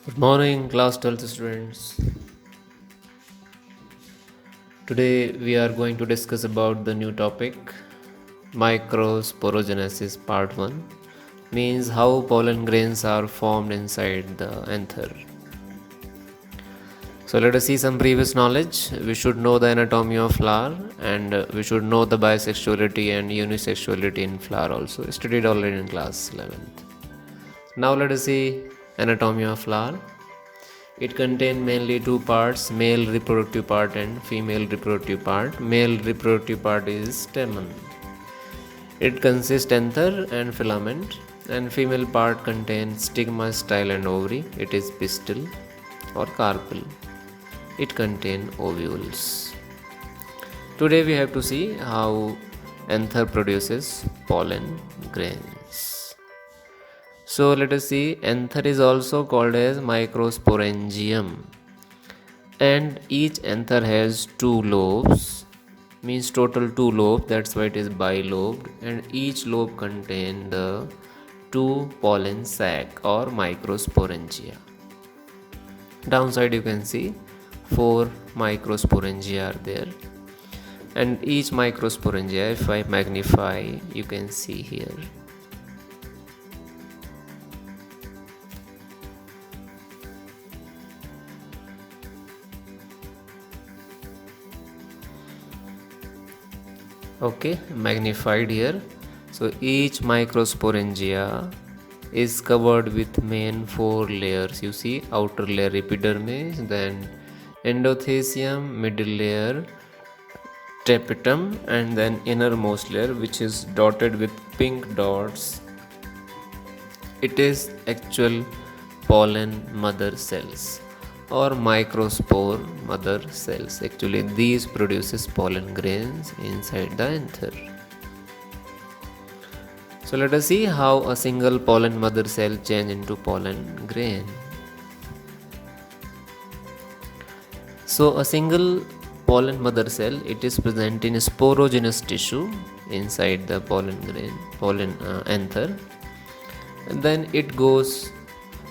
Good morning, class 12th students. Today we are going to discuss about the new topic microsporogenesis part 1, means how pollen grains are formed inside the anther. So let us see some previous knowledge. We should know the anatomy of flower and we should know the bisexuality and unisexuality in flower also. Studied already in class 11th. Now let us see anatomy of flower. It contains mainly two parts, male reproductive part and female reproductive part. Male reproductive part is stamen. It consists anther and filament, and female part contains stigma, style and ovary. It is pistil or carpel. It contains ovules. Today we have to see how anther produces pollen grains. So let us see, anther is also called as microsporangium, and each anther has two lobes, means total two lobes, that's why it is bilobed, and each lobe contains the two pollen sac or microsporangia. Downside you can see four microsporangia are there, and each microsporangia, if I magnify, you can see here. Okay, magnified here. So each microsporangia is covered with main four layers. You see, outer layer epidermis, then endothecium, middle layer tapetum, and then innermost layer which is dotted with pink dots. It is actual pollen mother cells or microspore mother cells. Actually these produces pollen grains inside the anther. So let us see how a single pollen mother cell change into pollen grain. So a single pollen mother cell, it is present in sporogenous tissue inside the pollen grain, anther, and then it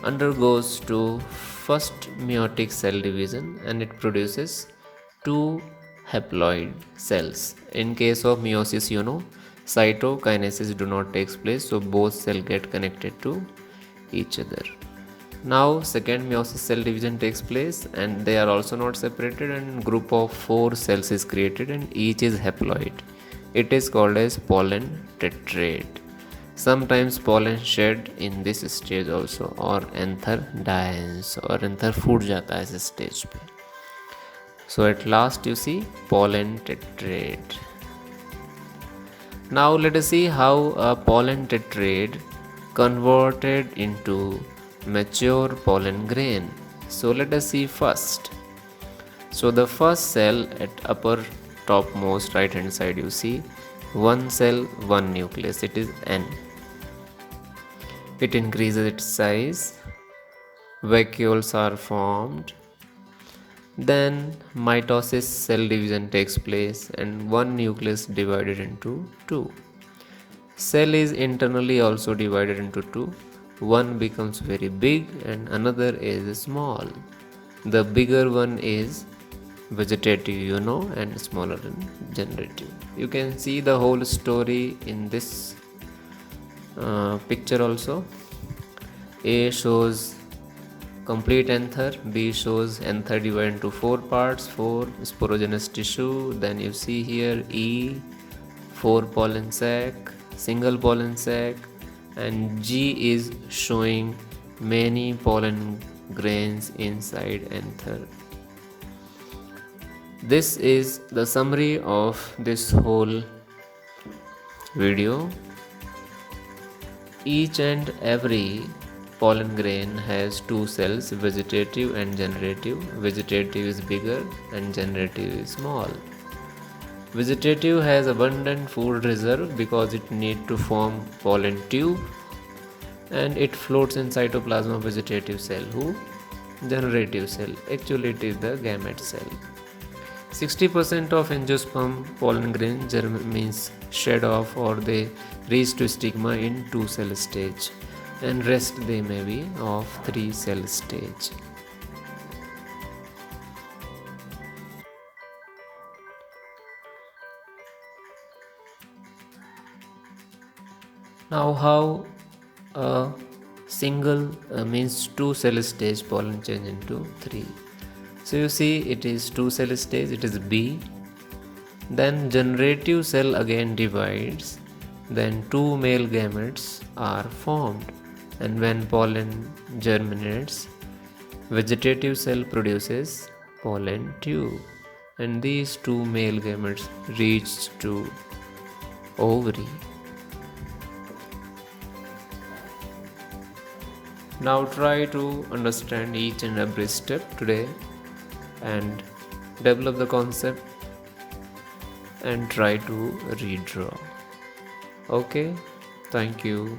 undergoes to first meiotic cell division and it produces two haploid cells. In case of meiosis, cytokinesis do not take place, so both cells get connected to each other. Now second meiosis cell division takes place and they are also not separated, and group of four cells is created and each is haploid. It is called as pollen tetrad. Sometimes pollen shed in this stage also, or anther dies or anther फूट जाता है इस stage पे. So at last you see pollen tetrad. Now let us see how a pollen tetrad converted into mature pollen grain. So let us see first. So the first cell at upper topmost right hand side, you see one cell, one nucleus, it is N. It increases its size, vacuoles are formed, then mitosis cell division takes place and one nucleus divided into two. Cell is internally also divided into two. One becomes very big and another is small. The bigger one is vegetative, and smaller than generative. You can see the whole story in this picture also. A shows complete anther, B shows anther divided into four parts, four sporogenous tissue, then you see here E, four pollen sac, single pollen sac, and G is showing many pollen grains inside anther. This is the summary of this whole video. Each and every pollen grain has two cells, vegetative and generative. Vegetative is bigger and generative is small. Vegetative has abundant food reserve because it needs to form pollen tube, and it floats in cytoplasm of vegetative cell. Who? Generative cell. Actually it is the gamete cell. 60% of angiosperm pollen grain means shed off or they reach to stigma in two cell stage. and rest they may be of 3 cell stage. Now how a single means 2 cell stage pollen change into 3. So you see it is 2 cell stage, it is B. Then generative cell again divides, then 2 male gametes are formed, and when pollen germinates, vegetative cell produces pollen tube, and these 2 male gametes reach to ovary. Now try to understand each and every step today and develop the concept and try to redraw. Okay, thank you.